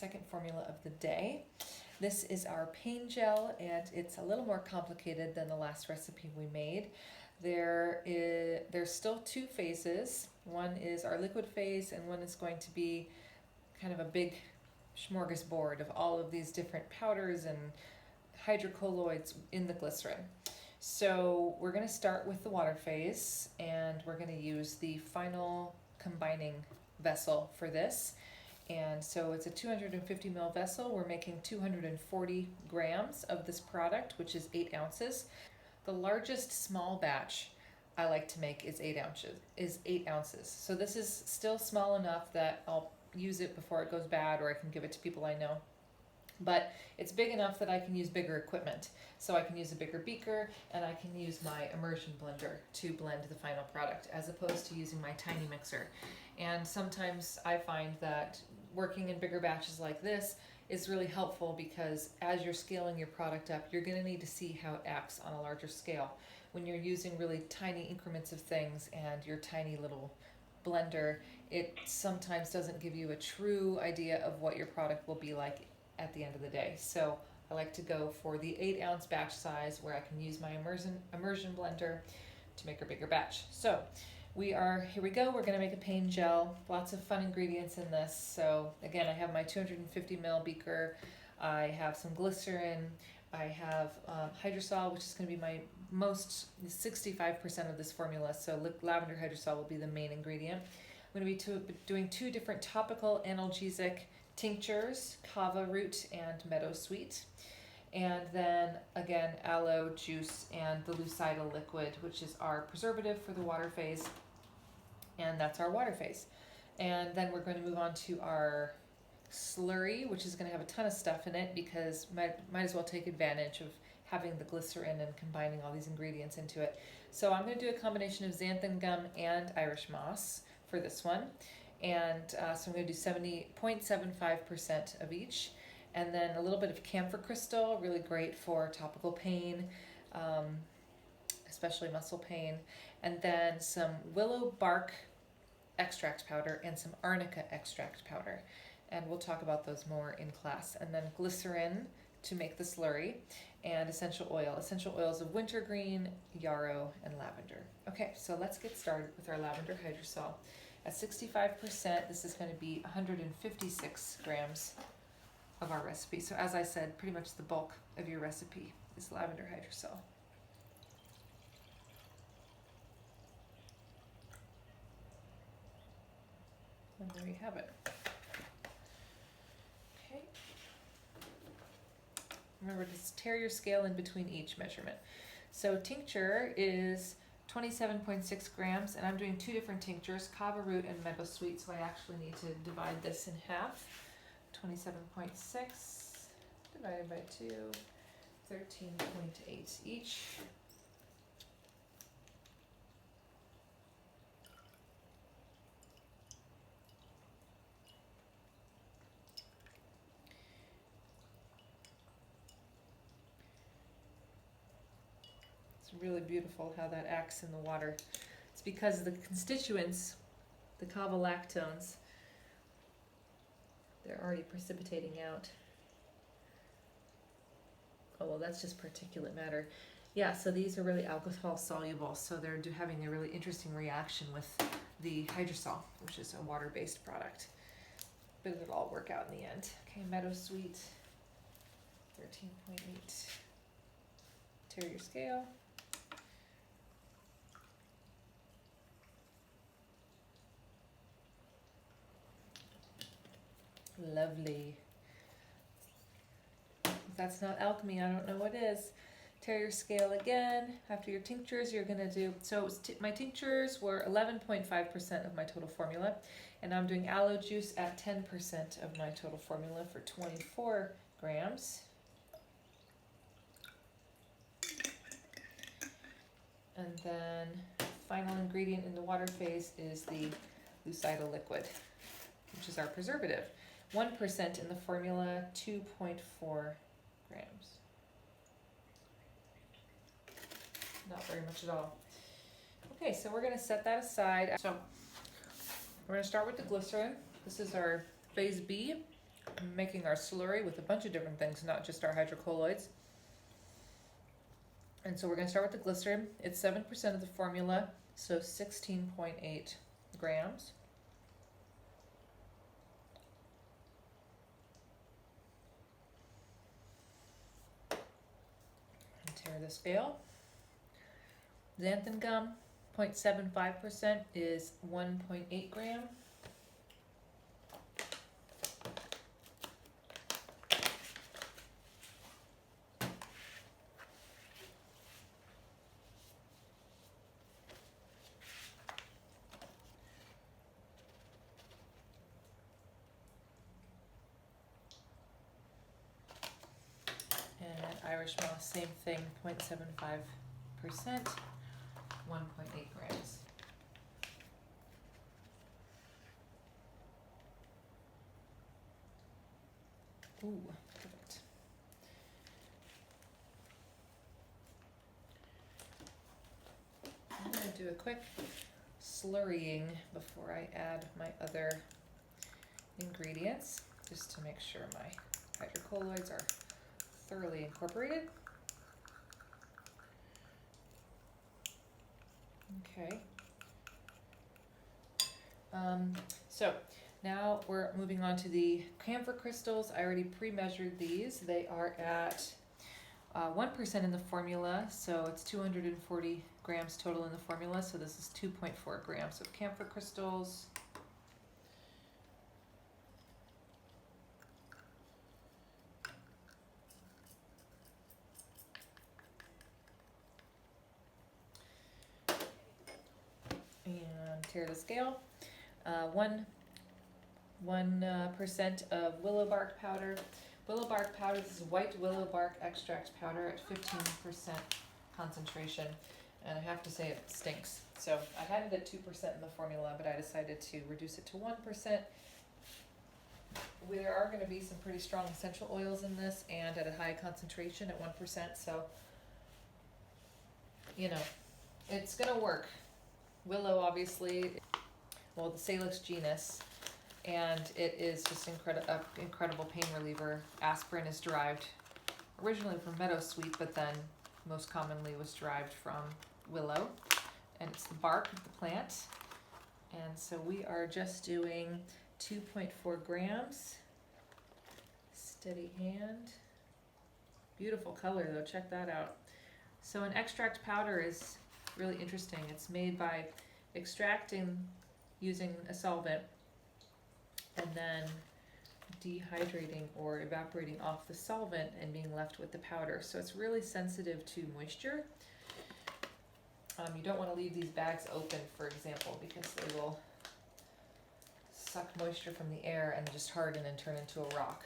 second formula of the day. This is our pain gel, and it's a little more complicated than the last recipe we made. There's still two phases. One is our liquid phase, and one is going to be kind of a big smorgasbord of all of these different powders and hydrocolloids in the glycerin. So we're going to start with the water phase, and we're going to use the final combining vessel for this. And so it's a 250 ml vessel. We're making 240 grams of this product, which is 8 ounces. The largest small batch I like to make is 8 ounces. So this is still small enough that I'll use it before it goes bad, or I can give it to people I know. But it's big enough that I can use bigger equipment. So I can use a bigger beaker, and I can use my immersion blender to blend the final product, as opposed to using my tiny mixer. And sometimes I find that working in bigger batches like this is really helpful, because as you're scaling your product up, you're going to need to see how it acts on a larger scale. When you're using really tiny increments of things and your tiny little blender, it sometimes doesn't give you a true idea of what your product will be like at the end of the day. So I like to go for the 8 ounce batch size, where I can use my immersion blender to make a bigger batch. So here we go. We're going to make a pain gel. Lots of fun ingredients in this. So again, I have my 250 ml beaker. I have some glycerin. I have hydrosol, which is going to be my 65% of this formula. So lavender hydrosol will be the main ingredient. I'm going to be doing 2 different topical analgesic tinctures, kava root and meadowsweet. And then again, aloe juice and the Lucida liquid, which is our preservative for the water phase. And that's our water phase. And then we're going to move on to our slurry, which is going to have a ton of stuff in it, because might as well take advantage of having the glycerin and combining all these ingredients into it. So I'm going to do a combination of xanthan gum and Irish moss for this one. And so I'm going to do 0.75% of each. And then a little bit of camphor crystal, really great for topical pain, especially muscle pain. And then some willow bark extract powder and some arnica extract powder. And we'll talk about those more in class. And then glycerin to make the slurry, and essential oil. Essential oils of wintergreen, yarrow, and lavender. Okay, so let's get started with our lavender hydrosol. At 65%, this is going to be 156 grams of our recipe. So as I said, pretty much the bulk of your recipe is lavender hydrosol. And there you have it. Okay. Remember to tear your scale in between each measurement. So tincture is 27.6 grams, and I'm doing 2 different tinctures, kava root and meadowsweet, so I actually need to divide this in half. 27.6 divided by 2, 13.8 each. It's really beautiful how that acts in the water. It's because the constituents, the kava lactones, they're already precipitating out. Oh, well, that's just particulate matter. Yeah, so these are really alcohol soluble, so they're having a really interesting reaction with the hydrosol, which is a water-based product. But it'll all work out in the end. Okay, meadowsweet, 13.8. Tear your scale. Lovely. If that's not alchemy, I don't know what is. Tear your scale again. After your tinctures, you're going to do, so my tinctures were 11.5% of my total formula, and I'm doing aloe juice at 10% of my total formula for 24 grams. And then final ingredient in the water phase is the Lucida liquid, which is our preservative. 1% in the formula, 2.4 grams. Not very much at all. Okay, so we're going to set that aside. So we're going to start with the glycerin. This is our phase B. making our slurry with a bunch of different things, not just our hydrocolloids. And so we're going to start with the glycerin. It's 7% of the formula, so 16.8 grams. And tear the scale. Xanthan gum, 0.75% is 1.8 gram. And Irish moss, same thing, 0.75%, 1.8 grams. Ooh, perfect. I'm going to do a quick slurrying before I add my other ingredients, just to make sure my hydrocolloids are thoroughly incorporated. Okay. So now we're moving on to the camphor crystals. I already pre-measured these. They are at 1% in the formula, so it's 240 grams total in the formula. So this is 2.4 grams of camphor crystals. And tear the scale. 1% of willow bark powder. Willow bark powder, this is white willow bark extract powder at 15% concentration. And I have to say it stinks. So I had it at 2% in the formula, but I decided to reduce it to 1%. There are going to be some pretty strong essential oils in this and at a high concentration at 1%. So, you know, it's going to work. Willow, obviously, well, the Salix genus, and it is just incredible pain reliever. Aspirin is derived originally from meadowsweet, but then most commonly was derived from willow, and it's the bark of the plant. And so we are just doing 2.4 grams. Steady hand. Beautiful color though, check that out. So an extract powder is really interesting. It's made by extracting using a solvent and then dehydrating or evaporating off the solvent and being left with the powder. So it's really sensitive to moisture. You don't want to leave these bags open, for example, because they will suck moisture from the air and just harden and turn into a rock.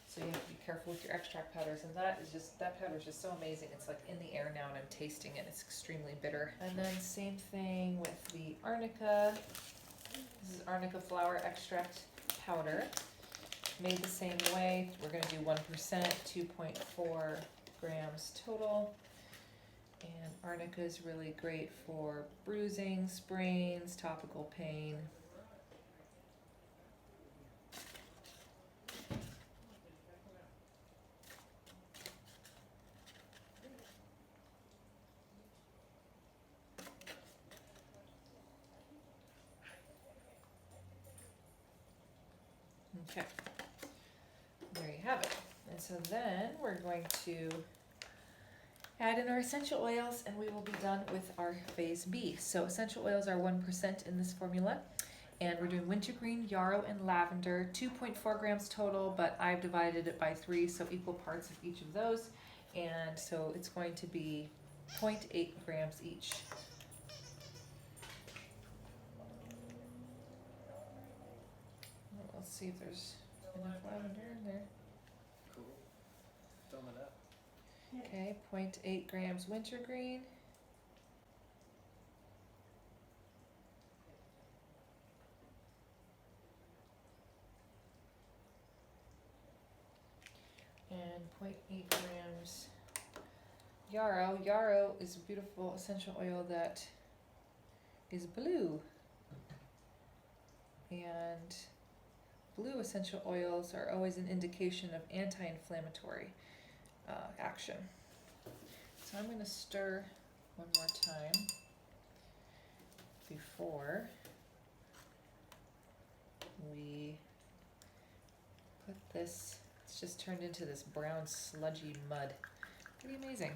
So you have to be careful with your extract powders, and that powder is just so amazing. It's like in the air now, and I'm tasting it. It's extremely bitter. And then same thing with the arnica. This is arnica flower extract powder, made the same way. We're going to do 1%, 2.4 grams total. And arnica is really great for bruising, sprains, topical pain. Okay, there you have it. And so then we're going to add in our essential oils, and we will be done with our phase B. So essential oils are 1% in this formula, and we're doing wintergreen, yarrow, and lavender, 2.4 grams total, but I've divided it by 3, so equal parts of each of those, and so it's going to be 0.8 grams each. Let's see if there's enough lavender in there. Cool. Fill it up. Okay, 0.8 grams wintergreen. And 0.8 grams yarrow. Yarrow is a beautiful essential oil that is blue. And blue essential oils are always an indication of anti-inflammatory action. So I'm going to stir one more time before we put this. It's just turned into this brown sludgy mud. Pretty amazing.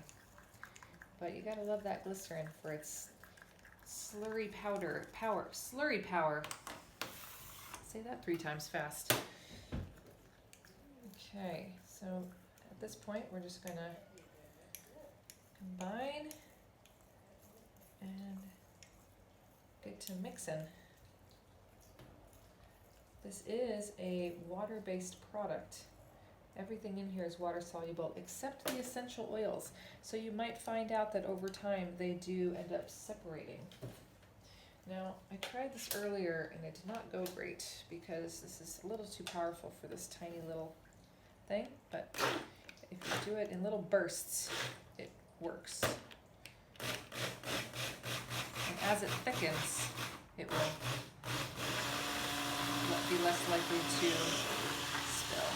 But you gotta love that glycerin for its slurry power. Say that 3 times fast. Okay, so at this point we're just gonna combine and get to mixing. This is a water-based product. Everything in here is water soluble except the essential oils. So you might find out that over time they do end up separating. Now, I tried this earlier and it did not go great because this is a little too powerful for this tiny little thing, but if you do it in little bursts, it works. And as it thickens, it will be less likely to spill.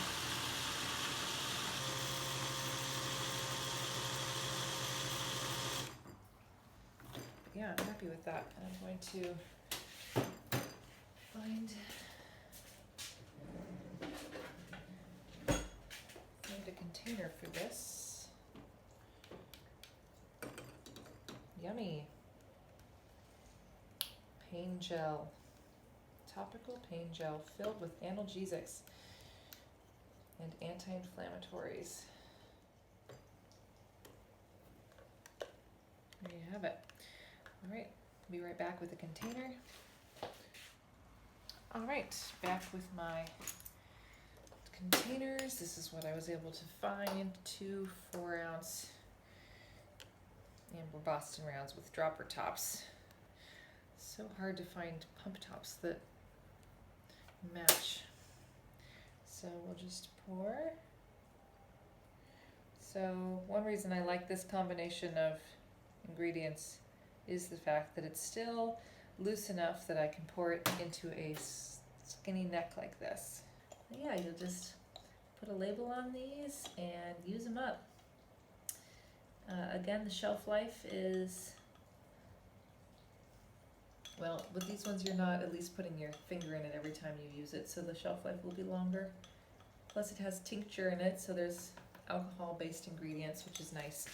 Yeah, I'm happy with that. I'm going to find a container for this. Yummy. Pain gel. Topical pain gel filled with analgesics and anti-inflammatories. There you have it. All right, be right back with the container. All right, back with my containers. This is what I was able to find. 2 4-ounce Amber Boston rounds with dropper tops. So hard to find pump tops that match. So we'll just pour. So one reason I like this combination of ingredients is the fact that it's still loose enough that I can pour it into a skinny neck like this. Yeah, you'll just put a label on these and use them up. Again, the shelf life is, well, with these ones you're not at least putting your finger in it every time you use it, so the shelf life will be longer. Plus it has tincture in it, so there's alcohol-based ingredients, which is nice.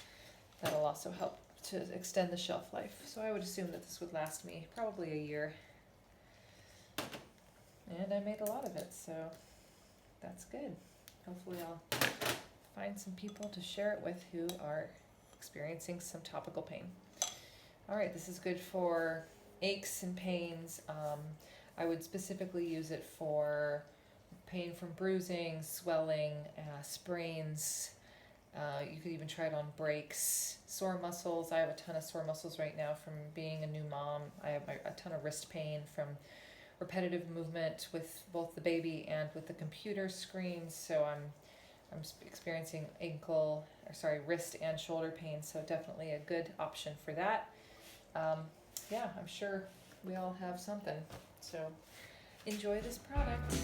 That'll also help to extend the shelf life. So I would assume that this would last me probably a year. And I made a lot of it, so that's good. Hopefully I'll find some people to share it with who are experiencing some topical pain. All right, this is good for aches and pains. I would specifically use it for pain from bruising, swelling, sprains. You could even try it on breaks, sore muscles. I have a ton of sore muscles right now from being a new mom. I have a ton of wrist pain from repetitive movement with both the baby and with the computer screens. So I'm experiencing wrist and shoulder pain. So definitely a good option for that. Yeah, I'm sure we all have something. So enjoy this product.